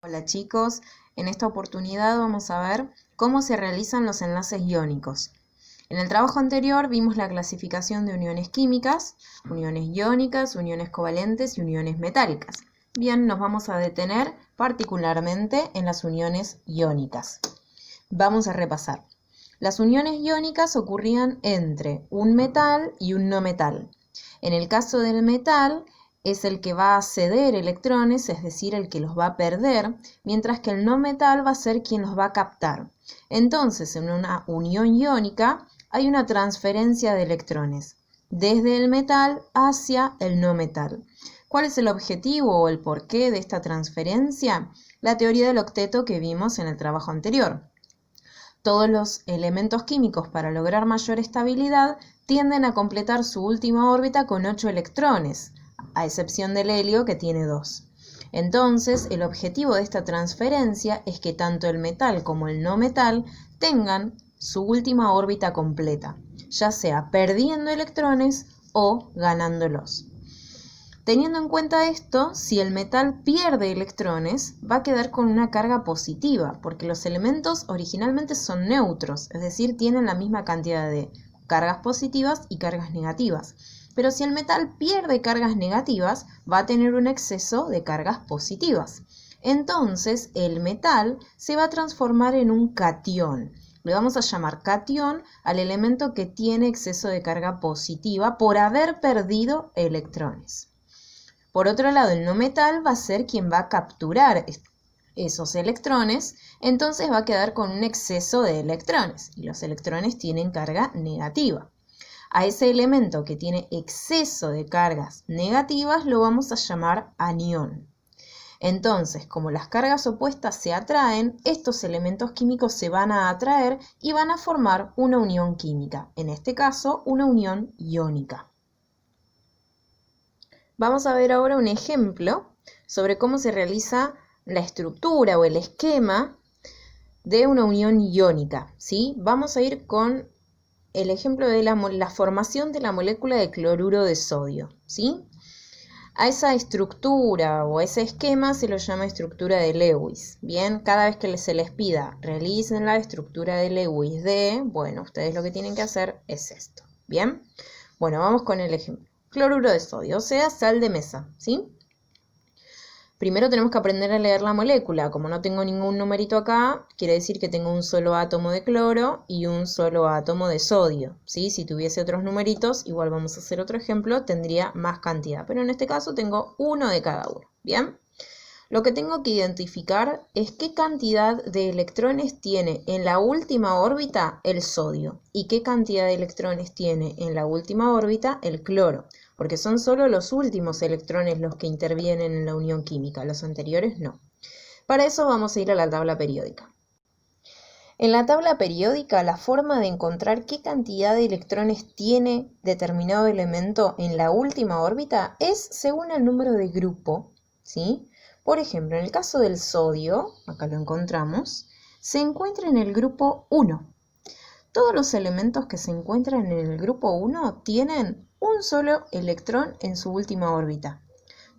Hola chicos, en esta oportunidad vamos a ver cómo se realizan los enlaces iónicos. En el trabajo anterior vimos la clasificación de uniones químicas, uniones iónicas, uniones covalentes y uniones metálicas. Bien, nos vamos a detener particularmente en las uniones iónicas. Vamos a repasar. Las uniones iónicas ocurrían entre un metal y un no metal. En el caso del metal, es el que va a ceder electrones, es decir, el que los va a perder, mientras que el no metal va a ser quien los va a captar. Entonces, en una unión iónica hay una transferencia de electrones, desde el metal hacia el no metal. ¿Cuál es el objetivo o el porqué de esta transferencia? La teoría del octeto que vimos en el trabajo anterior. Todos los elementos químicos para lograr mayor estabilidad tienden a completar su última órbita con 8 electrones, a excepción del helio que tiene 2. Entonces, el objetivo de esta transferencia es que tanto el metal como el no metal tengan su última órbita completa, ya sea perdiendo electrones o ganándolos. Teniendo en cuenta esto, si el metal pierde electrones, va a quedar con una carga positiva, porque los elementos originalmente son neutros, es decir, tienen la misma cantidad de cargas positivas y cargas negativas. Pero si el metal pierde cargas negativas, va a tener un exceso de cargas positivas. Entonces, el metal se va a transformar en un catión. Le vamos a llamar catión al elemento que tiene exceso de carga positiva por haber perdido electrones. Por otro lado, el no metal va a ser quien va a capturar esos electrones, entonces va a quedar con un exceso de electrones, y los electrones tienen carga negativa. A ese elemento que tiene exceso de cargas negativas lo vamos a llamar anión. Entonces, como las cargas opuestas se atraen, estos elementos químicos se van a atraer y van a formar una unión química, en este caso, una unión iónica. Vamos a ver ahora un ejemplo sobre cómo se realiza la estructura o el esquema de una unión iónica, ¿sí? Vamos a ir con el ejemplo de la formación de la molécula de cloruro de sodio, ¿sí? A esa estructura o a ese esquema se lo llama estructura de Lewis. Bien, cada vez que se les pida realicen la estructura de Lewis bueno, ustedes lo que tienen que hacer es esto. Bien, bueno, vamos con el ejemplo. Cloruro de sodio, o sea, sal de mesa, ¿sí? Primero tenemos que aprender a leer la molécula. Como no tengo ningún numerito acá, quiere decir que tengo un solo átomo de cloro y un solo átomo de sodio, ¿sí? Si tuviese otros numeritos, igual vamos a hacer otro ejemplo, tendría más cantidad. Pero en este caso tengo uno de cada uno, ¿bien? Lo que tengo que identificar es qué cantidad de electrones tiene en la última órbita el sodio y qué cantidad de electrones tiene en la última órbita el cloro, porque son solo los últimos electrones los que intervienen en la unión química, los anteriores no. Para eso vamos a ir a la tabla periódica. En la tabla periódica, la forma de encontrar qué cantidad de electrones tiene determinado elemento en la última órbita es según el número de grupo, ¿sí? Por ejemplo, en el caso del sodio, acá lo encontramos, se encuentra en el grupo 1. Todos los elementos que se encuentran en el grupo 1 tienen un solo electrón en su última órbita.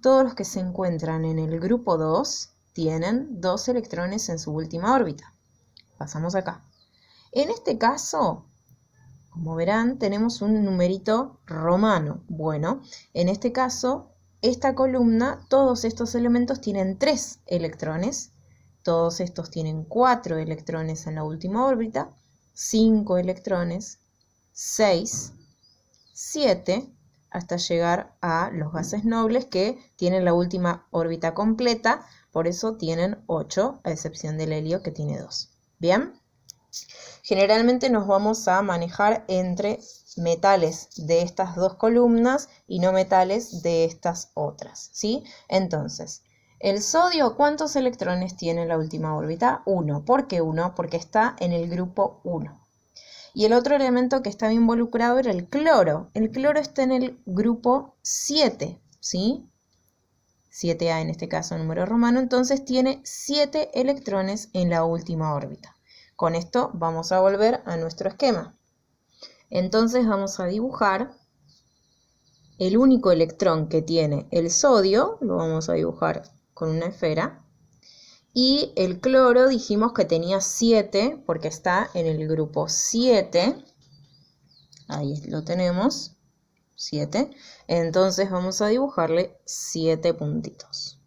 Todos los que se encuentran en el grupo 2 tienen 2 electrones en su última órbita. Pasamos acá. En este caso, como verán, tenemos un numerito romano. Bueno, en este caso, esta columna, todos estos elementos tienen 3 electrones. Todos estos tienen 4 electrones en la última órbita, 5 electrones, 6, 7, hasta llegar a los gases nobles que tienen la última órbita completa, por eso tienen 8, a excepción del helio que tiene 2. ¿Bien? Generalmente nos vamos a manejar entre metales de estas dos columnas y no metales de estas otras, ¿sí? Entonces, el sodio, ¿cuántos electrones tiene en la última órbita? 1. ¿Por qué 1? Porque está en el grupo 1. Y el otro elemento que estaba involucrado era el cloro. El cloro está en el grupo 7, ¿sí? 7A en este caso, número romano, entonces tiene 7 electrones en la última órbita. Con esto vamos a volver a nuestro esquema. Entonces vamos a dibujar el único electrón que tiene el sodio, lo vamos a dibujar con una esfera, Y el cloro dijimos que tenía 7 porque está en el grupo 7. Ahí lo tenemos, 7. Entonces vamos a dibujarle 7 puntitos.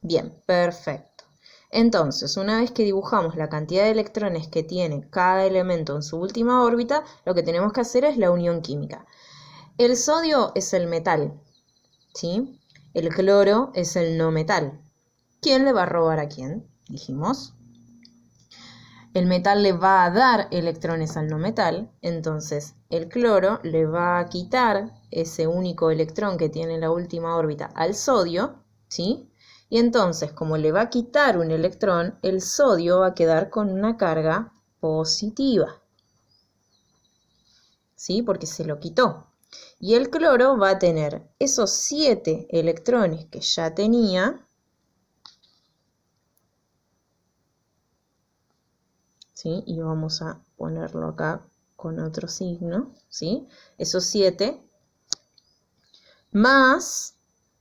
Bien, perfecto. Entonces, una vez que dibujamos la cantidad de electrones que tiene cada elemento en su última órbita, lo que tenemos que hacer es la unión química. El sodio es el metal, ¿sí? El cloro es el no metal. ¿Quién le va a robar a quién? Dijimos. El metal le va a dar electrones al no metal, entonces el cloro le va a quitar ese único electrón que tiene en la última órbita al sodio, ¿sí? Y entonces, como le va a quitar un electrón, el sodio va a quedar con una carga positiva, ¿sí? Porque se lo quitó. Y el cloro va a tener esos 7 electrones que ya tenía, ¿sí? Y vamos a ponerlo acá con otro signo, ¿sí? Esos 7 más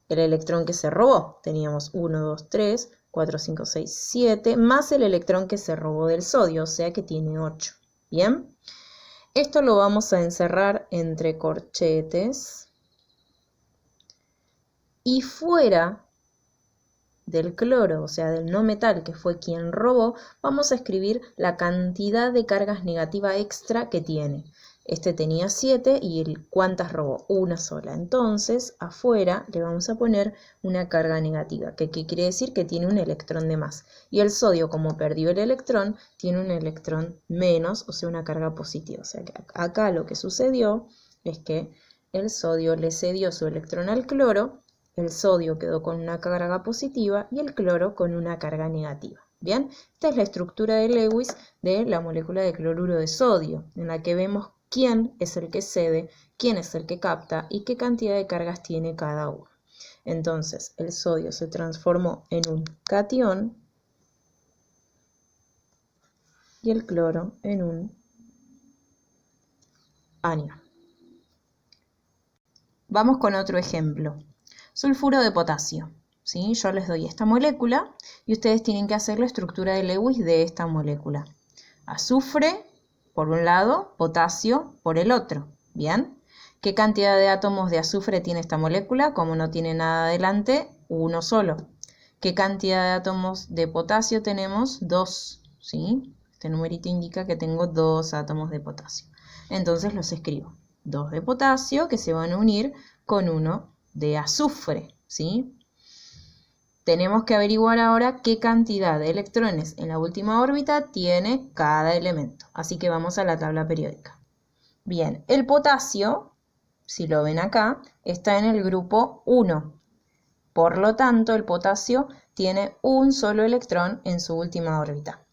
el electrón que se robó. Teníamos 1, 2, 3, 4, 5, 6, 7, más el electrón que se robó del sodio, o sea que tiene 8. ¿Bien? Esto lo vamos a encerrar entre corchetes. Y fuera del cloro, o sea, del no metal, que fue quien robó, vamos a escribir la cantidad de cargas negativa extra que tiene. Este tenía 7 y ¿cuántas robó? Una sola. Entonces, afuera le vamos a poner una carga negativa, que quiere decir que tiene un electrón de más. Y el sodio, como perdió el electrón, tiene un electrón menos, o sea, una carga positiva. O sea, que acá lo que sucedió es que el sodio le cedió su electrón al cloro. El sodio quedó con una carga positiva y el cloro con una carga negativa. Bien, esta es la estructura de Lewis de la molécula de cloruro de sodio, en la que vemos quién es el que cede, quién es el que capta y qué cantidad de cargas tiene cada uno. Entonces, el sodio se transformó en un catión y el cloro en un anión. Vamos con otro ejemplo. Sulfuro de potasio, ¿sí? Yo les doy esta molécula y ustedes tienen que hacer la estructura de Lewis de esta molécula. Azufre por un lado, potasio por el otro. ¿Bien? ¿Qué cantidad de átomos de azufre tiene esta molécula? Como no tiene nada adelante, uno solo. ¿Qué cantidad de átomos de potasio tenemos? 2, ¿sí? Este numerito indica que tengo 2 átomos de potasio. Entonces los escribo. 2 de potasio que se van a unir con 1 de azufre, ¿sí? Tenemos que averiguar ahora qué cantidad de electrones en la última órbita tiene cada elemento. Así que vamos a la tabla periódica. Bien, el potasio, si lo ven acá, está en el grupo 1. Por lo tanto, el potasio tiene un solo electrón en su última órbita.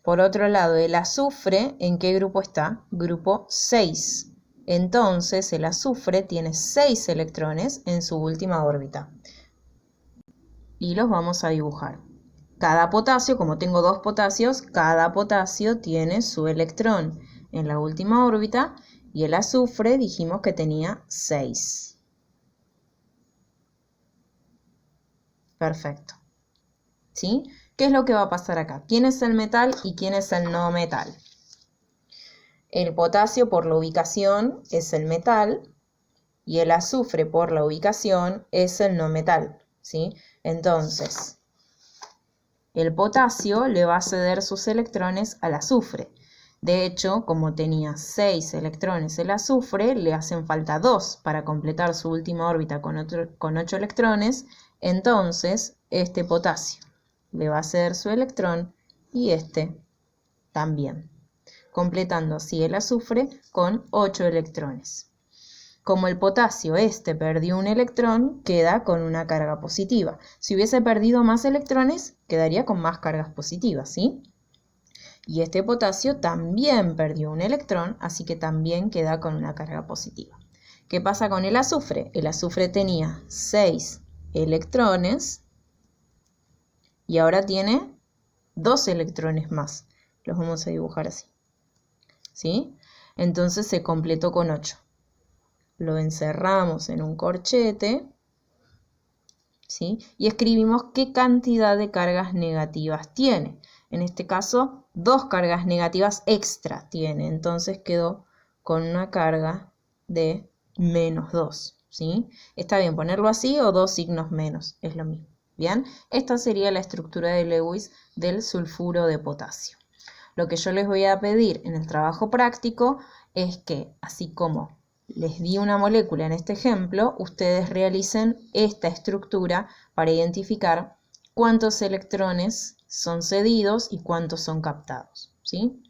Por otro lado, el azufre, ¿en qué grupo está? Grupo 6. Entonces, el azufre tiene 6 electrones en su última órbita. Y los vamos a dibujar. Cada potasio, como tengo 2 potasios, cada potasio tiene su electrón en la última órbita y el azufre dijimos que tenía 6. Perfecto. ¿Sí? ¿Qué es lo que va a pasar acá? ¿Quién es el metal y quién es el no metal? El potasio por la ubicación es el metal y el azufre por la ubicación es el no metal, ¿sí? Entonces, el potasio le va a ceder sus electrones al azufre. De hecho, como tenía 6 electrones el azufre, le hacen falta 2 para completar su última órbita con 8 electrones. Entonces, este potasio le va a ceder su electrón y este también, completando así el azufre con 8 electrones. Como el potasio perdió un electrón, queda con una carga positiva. Si hubiese perdido más electrones, quedaría con más cargas positivas, ¿sí? Y este potasio también perdió un electrón, así que también queda con una carga positiva. ¿Qué pasa con el azufre? El azufre tenía 6 electrones y ahora tiene 2 electrones más. Los vamos a dibujar así, ¿sí? Entonces se completó con 8. lo encerramos en un corchete, ¿sí? Y escribimos qué cantidad de cargas negativas tiene. En este caso, 2 cargas negativas extra tiene, entonces quedó con una carga de -2, ¿sí? Está bien ponerlo así o 2 signos menos, es lo mismo. Bien, esta sería la estructura de Lewis del sulfuro de potasio. Lo que yo les voy a pedir en el trabajo práctico es que, así como les di una molécula en este ejemplo, ustedes realicen esta estructura para identificar cuántos electrones son cedidos y cuántos son captados, ¿sí?